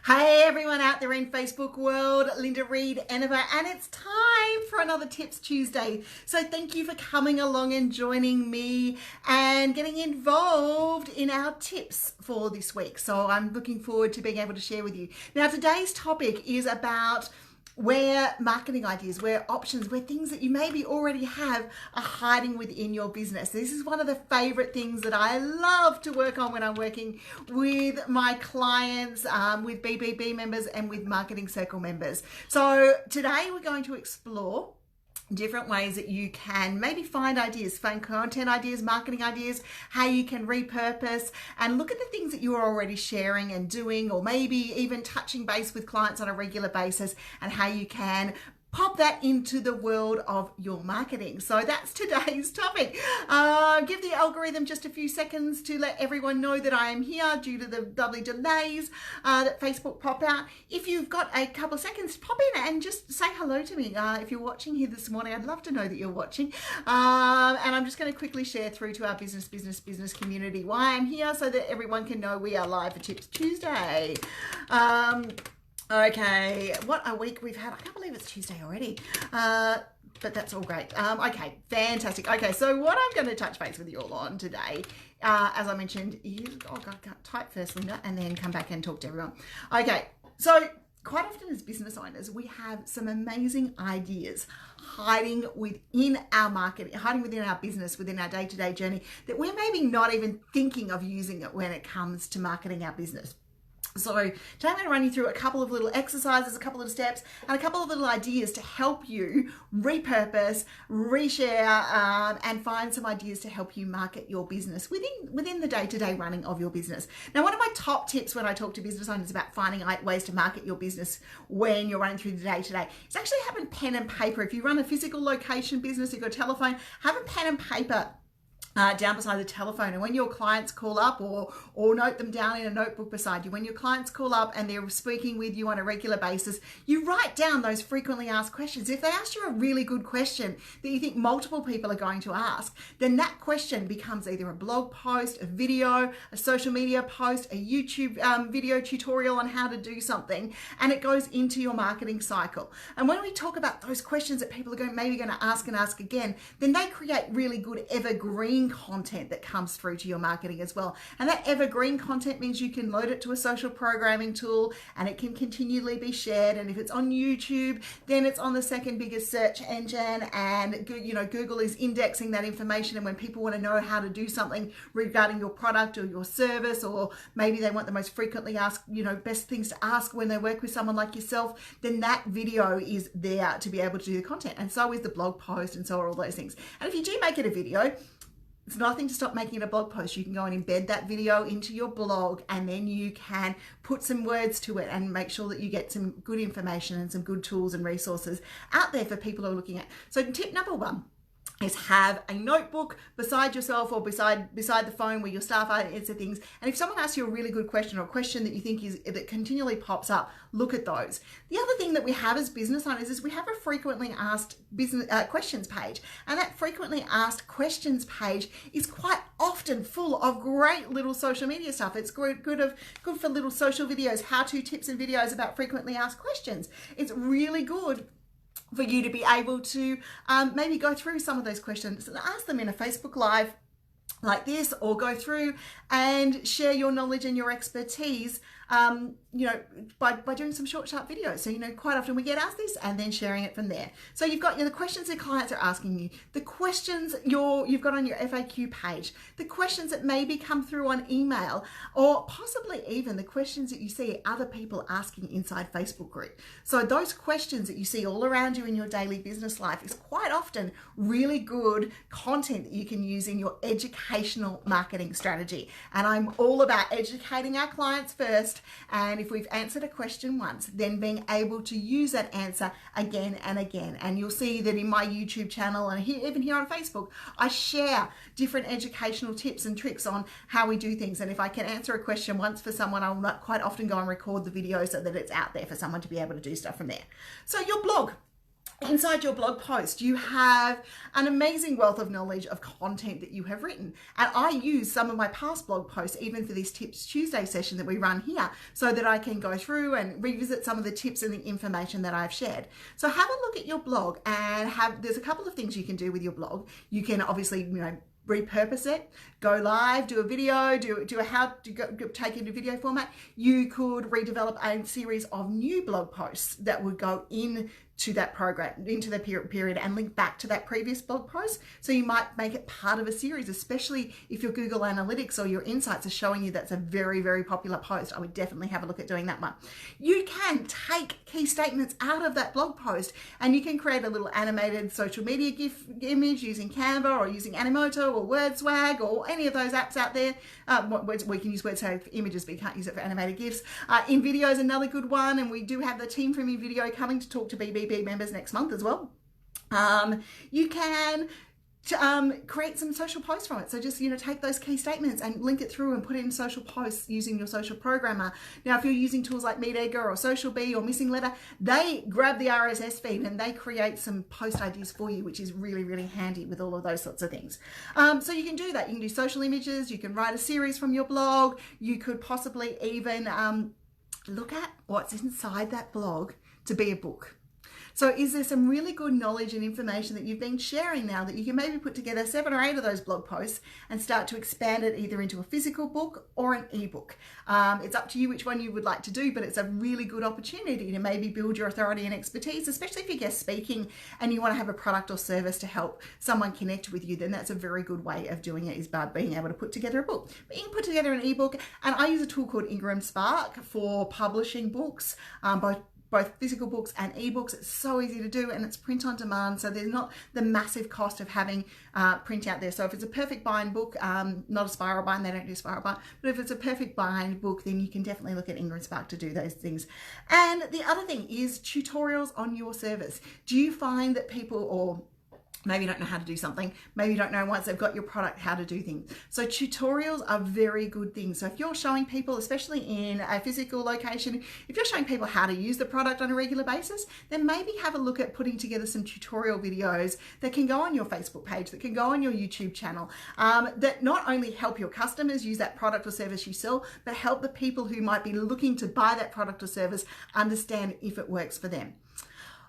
Hey everyone out there in Facebook world, Linda Reed-Enever, and it's time for another Tips Tuesday. So thank you for coming along and joining me and getting involved in our tips for this week. So I'm looking forward to being able to share with you. Now today's topic is about where marketing ideas, where options, where things that you maybe already have are hiding within your business. This is one of the favorite things that I love to work on when I'm working with my clients, with BBB members and with Marketing Circle members. So today we're going to explore different ways that you can maybe find ideas, find content ideas, marketing ideas, how you can repurpose and look at the things that you are already sharing and doing, or maybe even touching base with clients on a regular basis, and how you can pop that into the world of your marketing. So that's today's topic. Give the algorithm just a few seconds to let everyone know that I am here due to the lovely delays that Facebook pop out. If you've got a couple of seconds, pop in and just say hello to me. If you're watching here this morning, I'd love to know that you're watching. And I'm just going to quickly share through to our business community why I'm here, so that everyone can know we are live for Tips Tuesday. Okay, what a week we've had. I can't believe it's Tuesday already, but that's all great. Okay, fantastic. Okay, so what I'm going to touch base with you all on today, as I mentioned, is, oh God, type first, Linda, and then come back and talk to everyone. Okay, so quite often as business owners, we have some amazing ideas hiding within our market, hiding within our business, within our day-to-day journey, that we're maybe not even thinking of using it when it comes to marketing our business. So today I'm going to run you through a couple of little exercises, a couple of steps, and a couple of little ideas to help you repurpose, reshare, and find some ideas to help you market your business within the day-to-day running of your business. Now, one of my top tips when I talk to business owners about finding ways to market your business when you're running through the day-to-day is actually having pen and paper. If you run a physical location business, you've got a telephone, have a pen and paper down beside the telephone, and when your clients call up, or note them down in a notebook beside you, when your clients call up and they're speaking with you on a regular basis, you write down those frequently asked questions. If they ask you a really good question that you think multiple people are going to ask, then that question becomes either a blog post, a video, a social media post, a YouTube video tutorial on how to do something, and it goes into your marketing cycle. And when we talk about those questions that people are maybe going to ask and ask again, then they create really good evergreen content that comes through to your marketing as well. And that evergreen content means you can load it to a social programming tool and it can continually be shared. And if it's on YouTube, then it's on the second biggest search engine, and Google is indexing that information. And when people want to know how to do something regarding your product or your service, or maybe they want the most frequently asked, best things to ask when they work with someone like yourself, then that video is there to be able to do the content. And so is the blog post, and so are all those things. And if you do make it a video, it's nothing to stop making it a blog post. You can go and embed that video into your blog, and then you can put some words to it and make sure that you get some good information and some good tools and resources out there for people who are looking at. So tip number one is have a notebook beside yourself, or beside the phone where your staff answer things. And if someone asks you a really good question, or a question that you think that continually pops up, look at those. The other thing that we have as business owners is we have a frequently asked business questions page, and that frequently asked questions page is quite often full of great little social media stuff. It's good for little social videos, how-to tips and videos about frequently asked questions. It's really good for you to be able to maybe go through some of those questions and ask them in a Facebook Live like this, or go through and share your knowledge and your expertise, by doing some short, sharp videos. So, quite often we get asked this and then sharing it from there. So you've got the questions that clients are asking you, the questions you've got on your FAQ page, the questions that maybe come through on email, or possibly even the questions that you see other people asking inside Facebook group. So those questions that you see all around you in your daily business life is quite often really good content that you can use in your educational marketing strategy. And I'm all about educating our clients first, and if we've answered a question once, then being able to use that answer again and again. And you'll see that in my YouTube channel, and even here on Facebook, I share different educational tips and tricks on how we do things. And if I can answer a question once for someone, I'll quite often go and record the video so that it's out there for someone to be able to do stuff from there. So your blog inside your blog post, you have an amazing wealth of knowledge of content that you have written. And I use some of my past blog posts, even for this Tips Tuesday session that we run here, so that I can go through and revisit some of the tips and the information that I've shared. So have a look at your blog, and there's a couple of things you can do with your blog. You can obviously, repurpose it, go live, do a video, take it into video format. You could redevelop a series of new blog posts that would go into that program, into the period, and link back to that previous blog post. So you might make it part of a series, especially if your Google Analytics or your insights are showing you that's a very, very popular post. I would definitely have a look at doing that one. You can take key statements out of that blog post, and you can create a little animated social media GIF image using Canva or using Animoto or WordSwag or any of those apps out there. We can use WordSwag for images, but you can't use it for animated GIFs. InVideo is another good one, and we do have the team from InVideo coming to talk to BBB members next month as well. You can create some social posts from it. So just, take those key statements and link it through and put it in social posts using your social programmer. Now, if you're using tools like Reed-Enever or Social Bee or Missing Letter, they grab the RSS feed and they create some post ideas for you, which is really, really handy with all of those sorts of things. So you can do that. You can do social images. You can write a series from your blog. You could possibly even look at what's inside that blog to be a book. So is there some really good knowledge and information that you've been sharing now that you can maybe put together 7 or 8 of those blog posts and start to expand it either into a physical book or an ebook? It's up to you which one you would like to do, but it's a really good opportunity to maybe build your authority and expertise, especially if you're guest speaking and you want to have a product or service to help someone connect with you. Then that's a very good way of doing it, is by being able to put together a book. But you can put together an ebook, and I use a tool called Ingram Spark for publishing books, both physical books and ebooks. It's so easy to do, and it's print on demand, so there's not the massive cost of having print out there. So if it's a perfect bind book, not a spiral bind, they don't do spiral bind, but if it's a perfect bind book, then you can definitely look at Ingram Spark to do those things. And the other thing is tutorials on your service. Do you find that people, or maybe you don't know how to do something, maybe you don't know once they've got your product how to do things. So tutorials are very good things. So if you're showing people, especially in a physical location, if you're showing people how to use the product on a regular basis, then maybe have a look at putting together some tutorial videos that can go on your Facebook page, that can go on your YouTube channel, that not only help your customers use that product or service you sell, but help the people who might be looking to buy that product or service understand if it works for them.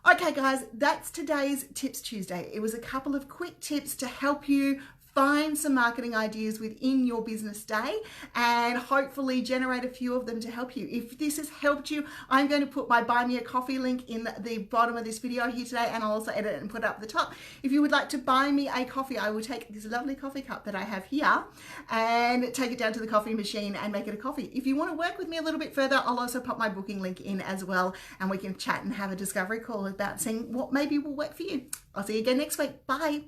Okay guys, that's today's Tips Tuesday. It was a couple of quick tips to help you find some marketing ideas within your business day and hopefully generate a few of them to help you. If this has helped you, I'm going to put my Buy Me a Coffee link in the bottom of this video here today, and I'll also edit it and put it up the top. If you would like to buy me a coffee, I will take this lovely coffee cup that I have here and take it down to the coffee machine and make it a coffee. If you want to work with me a little bit further, I'll also pop my booking link in as well, and we can chat and have a discovery call about seeing what maybe will work for you. I'll see you again next week. Bye.